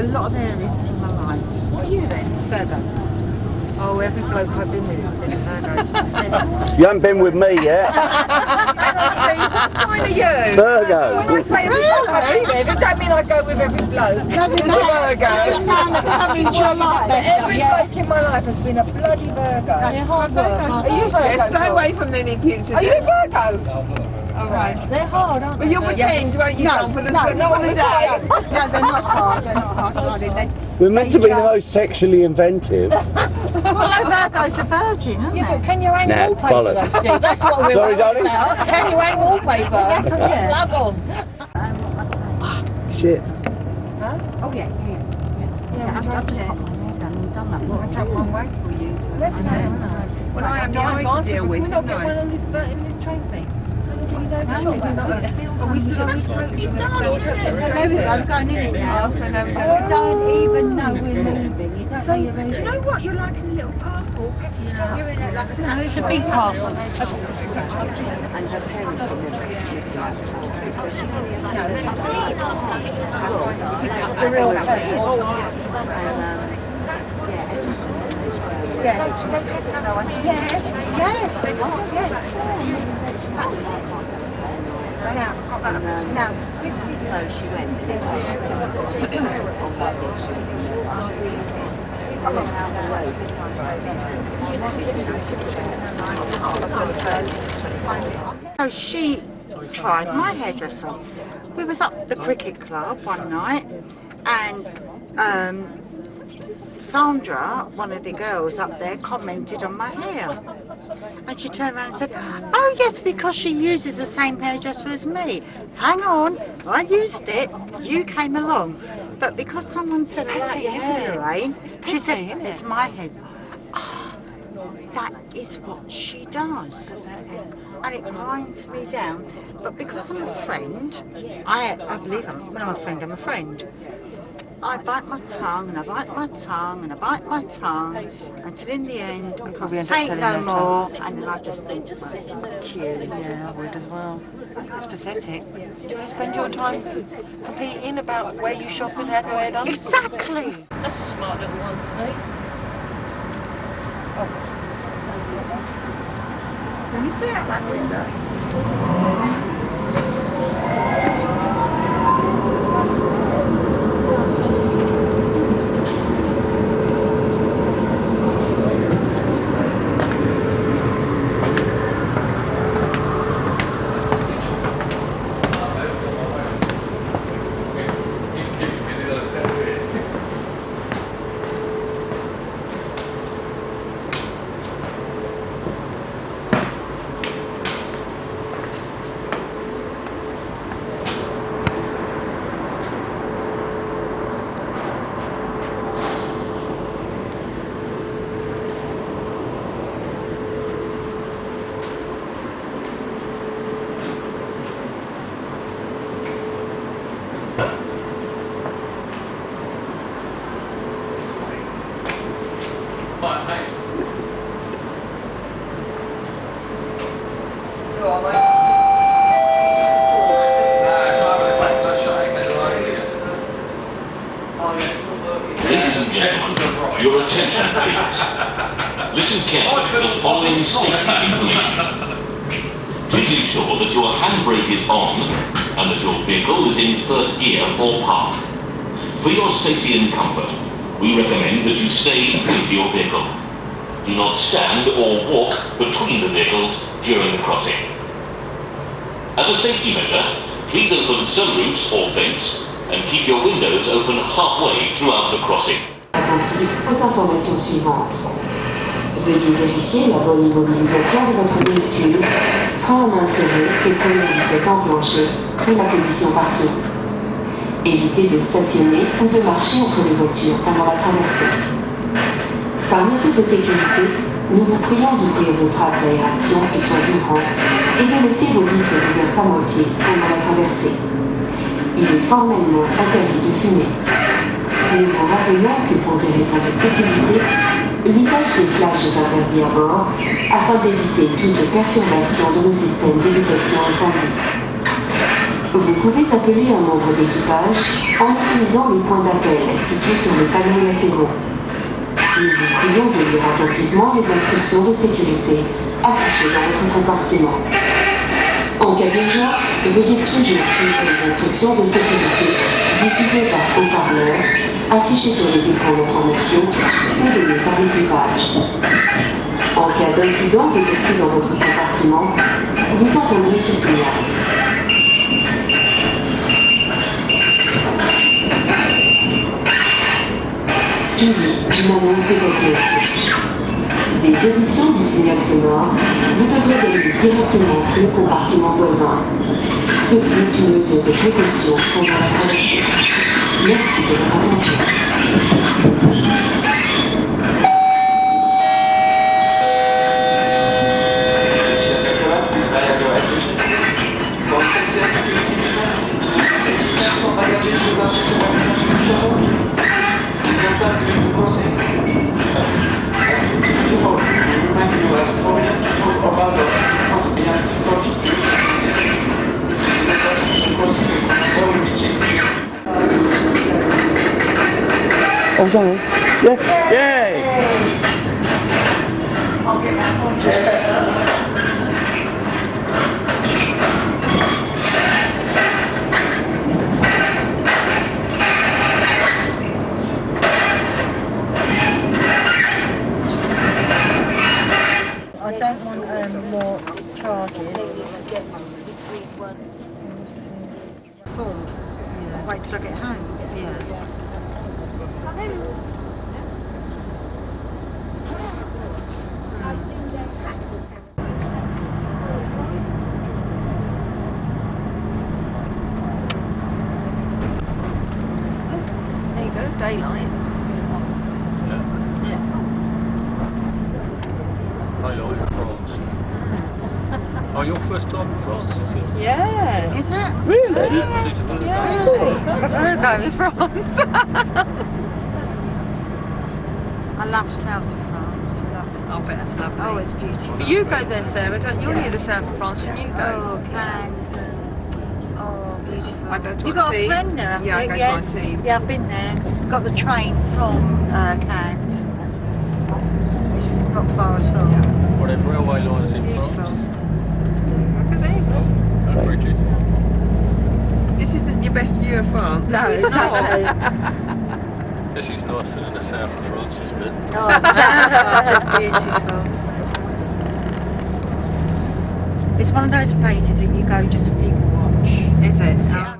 lot of areas in my life. What are you then? Virgo. Oh, every bloke I've been with has been a Virgo. You haven't been with me yet. Hang on, Steve, what sign are you? Virgo. When I say every bloke I've been with, it don't mean I go with every bloke. It's a Virgo. Every man that's come into your life. Every bloke in my life has been a bloody Virgo. They're hard work. Are you a Virgo? Yeah, stay away from them in future. Are you a Virgo? All right. They're hard, aren't they? But you'll pretend, won't you, John, for the no, not all the day. No, they're not hard. They're not hard. We're meant to be the most sexually inventive. Well, Virgo's a virgin, aren't they? Yeah, but can you hang Nah, wallpaper though, bollocks. Steve? That's what we're Sorry, worried darling? about. Can you hang wallpaper? Yes, I can. Plug on. Shit. Oh, yeah. Yeah, I've just got my hair done. I've I dropped one way for you to. Left hand. Well, I have the eye to deal with, We're not don't getting I? one on this train thing. Are we still on this coach? There we go, we're going in it now. So now we You go. don't even know we're moving. You don't So, know you're do you moving. know what? You're like a little parcel packaged up. You're in it like a No, it's a big parcel. And her parents were never kids like that. So she It's a real thing. Now, so she went. So she tried my hairdresser. We was up the cricket club one night, and Sandra, one of the girls up there, commented on my hair. And she turned around and said, "Oh yes, because she uses the same hairdresser as me. Hang on, I used it, you came along." But because someone said about your hair, Lorraine, she said, "It's my hair." Ah, that is what she does. And it grinds me down. But because I'm a friend, I believe when I'm a friend, I'm a friend. I bite my tongue and I bite my tongue and I bite my tongue until in the end I can't say no more, and then I just think, well, fuck you. Yeah, I would as well. It's pathetic. Do you want to spend your time competing about where you shop and have your hair done? Exactly. That's a smart little one, Steve. Can you see out that window? Ladies and gentlemen, your attention please. Listen carefully to the following safety information. Please ensure that your handbrake is on and that your vehicle is in first gear or park. For your safety and comfort, we recommend that you stay with your vehicle. Do not stand or walk between the vehicles during the crossing. As a safety measure, please open sunroofs or vents and keep your windows open halfway throughout the crossing. Attentif aux informations suivantes. Veuillez vérifier la bonne immobilisation de votre véhicule, frein à main serré et première vitesse enclenchée pour la position parking. Évitez de stationner ou de marcher entre les voitures pendant la traversée. Par mesure de sécurité, nous vous prions d'ouvrir vos trappes d'aération et toits ouvrants et de laisser vos vitres ouvertes à moitié pendant la traversée. Il est formellement interdit de fumer. Nous vous rappelons que pour des raisons de sécurité, l'usage des flashs est interdit à bord afin d'éviter toute perturbation de nos systèmes d'éducation incendie. Vous pouvez appeler un membre d'équipage en utilisant les points d'appel situés sur les panneaux latéraux. Nous vous prions de lire attentivement les instructions de sécurité affichées dans votre compartiment. En cas d'urgence, veuillez toujours suivre les instructions de sécurité diffusées par haut-parleur, affichées sur les écrans d'information ou données par l'équipage. En cas d'incident détecté dans votre compartiment, vous entendrez ce signal. Suivi d'une annonce d'évacuation. Des auditions du signal sonore, vous devrez gagner directement le compartiment voisin. Ceci est une mesure de précaution pendant la traversée. Merci de votre attention. Oh, done. Yes. Yay! I don't want more charges. Full. Wait till I get home. Yeah. There you go, daylight. Yeah. Daylight in France. Oh, your first time in France, is it? Yeah. Is it? Really? Yeah, she's a Virgo. Yeah. Virgo in France. I love south of France. Love it. I bet that's lovely. Oh, it's beautiful. But you go there, Sarah, don't you? You're near the south of France when you go. Oh, Cannes and beautiful. I go to You a got tea. a friend there, haven't Yeah, I you? go to Yes. a tea. Yeah, I've been there. Got the train from Cannes. It's not far at all. What if railway lines in Beautiful. France? Look at this. And bridges. This isn't your best view of France. No, it's not. This is nicer than the south of France, this bit. Oh, it's just beautiful. It's one of those places that you go just for people watch. Is it? Yeah.